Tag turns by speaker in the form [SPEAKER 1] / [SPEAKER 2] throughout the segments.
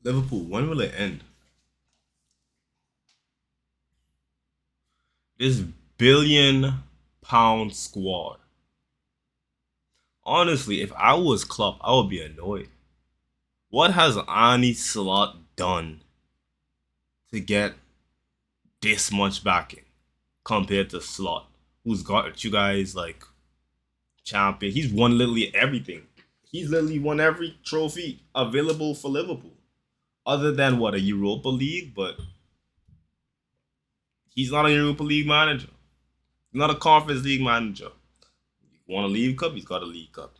[SPEAKER 1] Liverpool, when will it end? This billion-pound squad. Honestly, if I was Klopp, I would be annoyed. What has Arne Slot done to get this much backing compared to Slot, who's got you guys like champion? He's won literally everything. He's literally won every trophy available for Liverpool, other than what, a Europa League. But he's not a Europa League manager. He's not a Conference League manager. You want a League Cup? He's got a League Cup.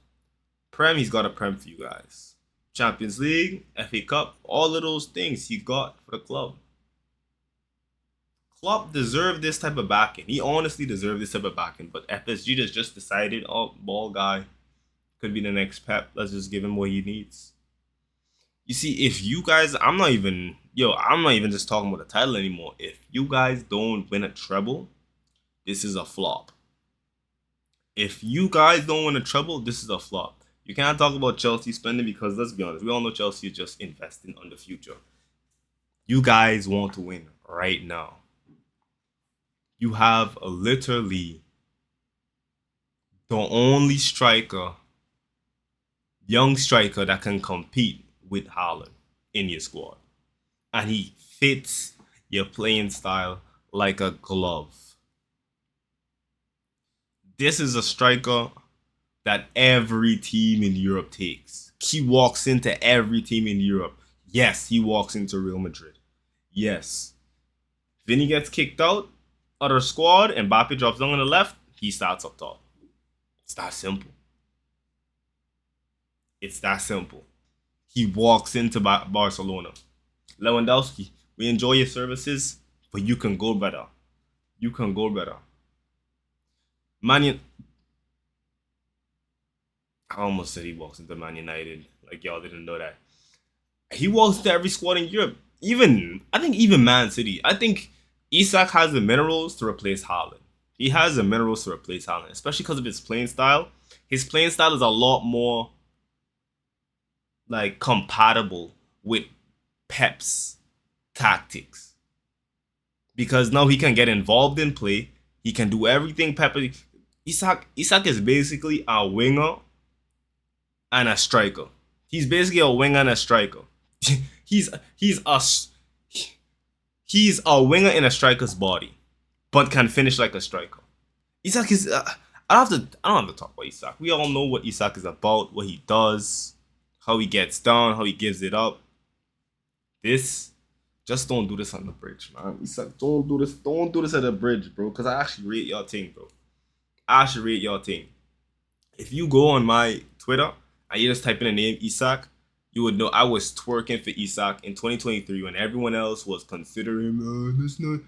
[SPEAKER 1] Prem, he's got a Prem for you guys. Champions League, FA Cup, all of those things he got for the club. Klopp deserved this type of backing. He honestly deserved this type of backing. But FSG just decided, oh, ball guy could be the next Pep. Let's just give him what he needs. You see, if you guys, I'm not even just talking about the title anymore. If you guys don't win a treble, this is a flop. If you guys don't win a treble, this is a flop. You can't talk about Chelsea spending because, let's be honest, we all know Chelsea is just investing on the future. You guys want to win right now. You have literally the only young striker that can compete with Haaland in your squad. And he fits your playing style like a glove. This is a striker that every team in Europe takes. He walks into every team in Europe. Yes, he walks into Real Madrid. Yes. Vinny gets kicked out, other squad, and Mbappe drops down on the left, he starts up top. It's that simple. It's that simple. He walks into Barcelona. Lewandowski, we enjoy your services, but you can go better. You can go better. I almost said he walks into Man United. Like, y'all didn't know that. He walks to every squad in Europe. I think even Man City. I think Isak has the minerals to replace Haaland. He has the minerals to replace Haaland, especially because of his playing style. His playing style is a lot more like compatible with Pep's tactics. Because now he can get involved in play. He can do everything Pep. Isak is basically a winger and a striker. He's basically a winger and a striker. he's a winger in a striker's body, but can finish like a striker. Isak is. I don't have to talk about Isak. We all know what Isak is about, what he does, how he gets down, how he gives it up. Just don't do this on the bridge, man. Isak, don't do this. Don't do this at the bridge, bro. Because I actually rate your team, bro. I actually rate your team. If you go on my Twitter and you just type in the name Isak, you would know I was twerking for Isak in 2023 when everyone else was considering, that's not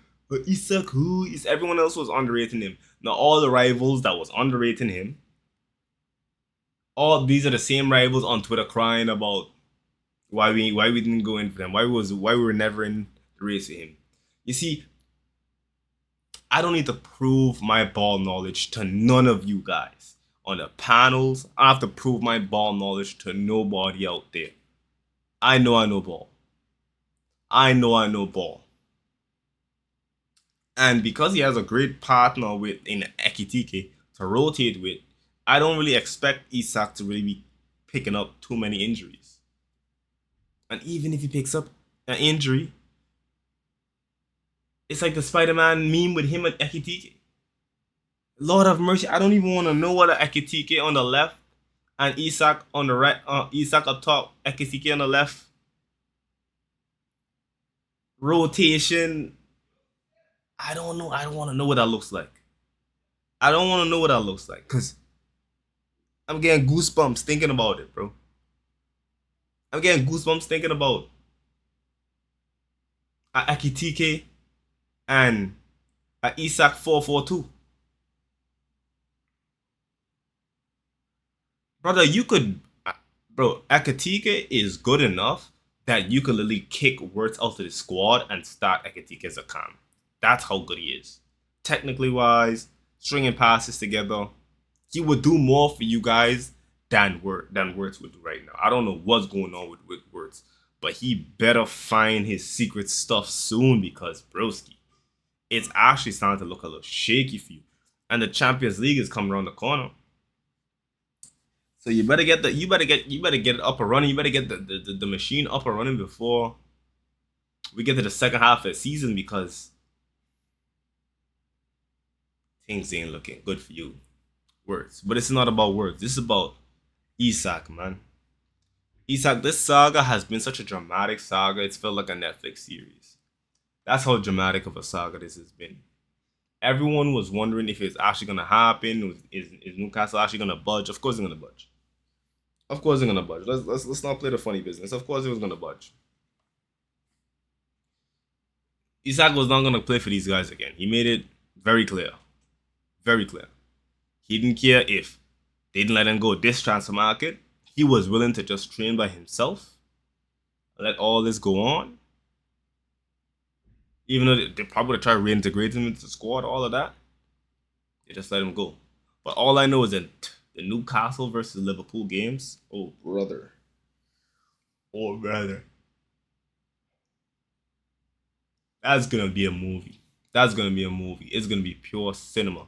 [SPEAKER 1] Isak who is. Everyone else was underrating him. Now all the rivals that was underrating him, all these are the same rivals on Twitter crying about why we didn't go in for them, why we were never in the race with him. You see, I don't need to prove my ball knowledge to none of you guys on the panels. I have to prove my ball knowledge to nobody out there. I know ball. I know ball. And because he has a great partner in Ekitike to rotate with, I don't really expect Isak to really be picking up too many injuries. And even if he picks up an injury, it's like the Spider-Man meme with him and Ekitike. Lord have mercy, I don't even want to know what Ekitike on the left and Isak on the right. Isak up top, Ekitike on the left. Rotation. I don't know. I don't want to know what that looks like. I don't want to know what that looks like because I'm getting goosebumps thinking about it, bro. I'm getting goosebumps thinking about Ekitike and Isak 4-4-2. Brother, Ekitike is good enough that you could literally kick Wirtz out of the squad and start Ekitike as a cam. That's how good he is. Technically wise, stringing passes together, he would do more for you guys than Wirtz would do right now. I don't know what's going on with Wirtz, but he better find his secret stuff soon because broski, it's actually starting to look a little shaky for you. And the Champions League is coming around the corner. So you better get it up and running. You better get the machine up and running before we get to the second half of the season because things ain't looking good for you. Words. But it's not about words. This is about Isak, man. Isak, this saga has been such a dramatic saga. It's felt like a Netflix series. That's how dramatic of a saga this has been. Everyone was wondering if it's actually gonna happen. Is Newcastle actually gonna budge? Of course they're gonna budge. Of course they're gonna budge. Let's not play the funny business. Of course it was gonna budge. Isak was not gonna play for these guys again. He made it very clear. Very clear. He didn't care if they didn't let him go this transfer market. He was willing to just train by himself. Let all this go on. Even though they probably would have tried to reintegrate him into the squad, all of that. They just let him go. But all I know is that the Newcastle versus Liverpool games. Oh, brother. Oh, brother. That's going to be a movie. That's going to be a movie. It's going to be pure cinema.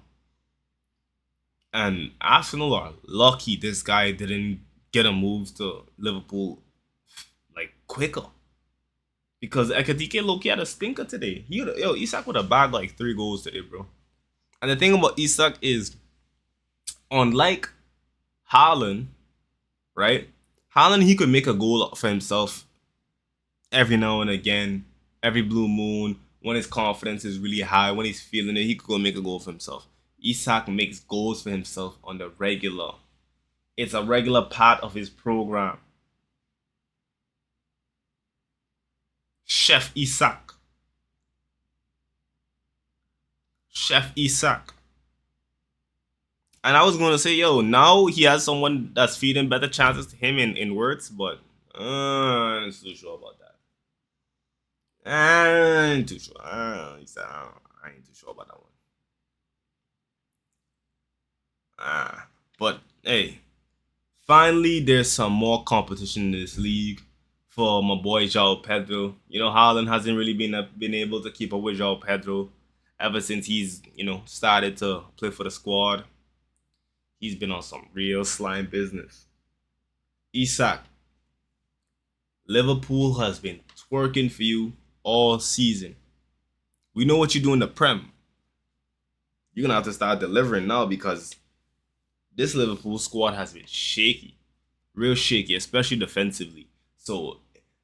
[SPEAKER 1] And Arsenal are lucky this guy didn't get a move to Liverpool like quicker. Because Ekatike Loki had a stinker today. Isak would have bagged like 3 goals today, bro. And the thing about Isak is, unlike Haaland, right? Haaland, he could make a goal for himself every now and again, every blue moon, when his confidence is really high, when he's feeling it, he could go make a goal for himself. Isak makes goals for himself on the regular. It's a regular part of his program. Chef Isak. Chef Isak. And I was going to say, yo, now he has someone that's feeding better chances to him in words, but I'm not too sure about that. I ain't too sure. I ain't too sure about that one. But hey, finally there's some more competition in this league for my boy João Pedro. You know, Haaland hasn't really been able to keep up with João Pedro ever since he's started to play for the squad. He's been on some real slime business. Isak, Liverpool has been twerking for you all season. We know what you do in the Prem. You're gonna have to start delivering now because this Liverpool squad has been shaky, real shaky, especially defensively. So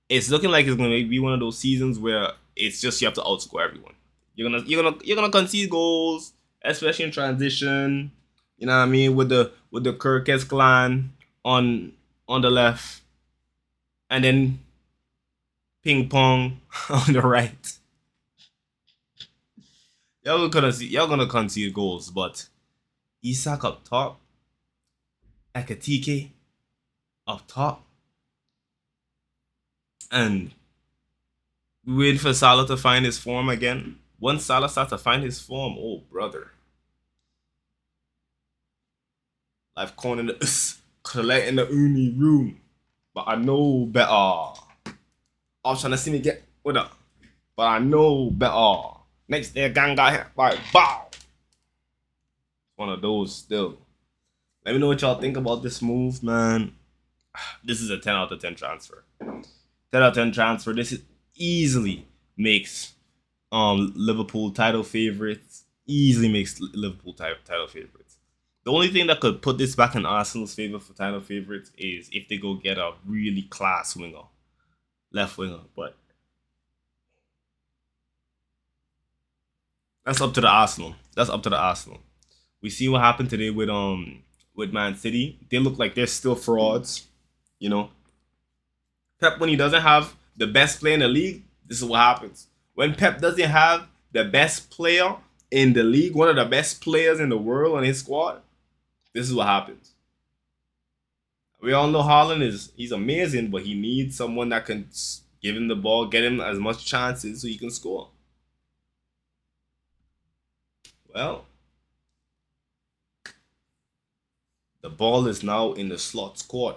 [SPEAKER 1] it's looking like it's gonna be one of those seasons where it's just you have to outscore everyone. You're gonna concede goals, especially in transition. You know what I mean, with the Kirkes clan on the left, and then ping pong on the right. Y'all gonna concede goals, but Isak up top, Ekatike up top, and we wait for Salah to find his form again. Once Salah starts to find his form, oh brother, I've called in the collect in the uni room, but I know better. I was trying to see me get with her, but I know better. Next day, gang got hit like bow. One of those still. Let me know what y'all think about this move, man. This is a 10 out of 10 transfer. 10 out of 10 transfer. This is easily makes Liverpool title favorites. Easily makes Liverpool title favorites. The only thing that could put this back in Arsenal's favor for title favorites is if they go get a really class winger, left winger. But that's up to the Arsenal. That's up to the Arsenal. We see what happened today with Man City. They look like they're still frauds. You know, Pep, when he doesn't have the best player in the league, this is what happens. When Pep doesn't have the best player in the league, one of the best players in the world on his squad, this is what happens. We all know Haaland he's amazing, but he needs someone that can give him the ball, get him as much chances so he can score. Well, the ball is now in the slot squad.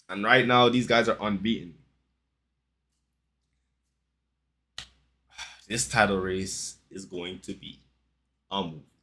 [SPEAKER 1] And right now, these guys are unbeaten. this title race is going to be a movie.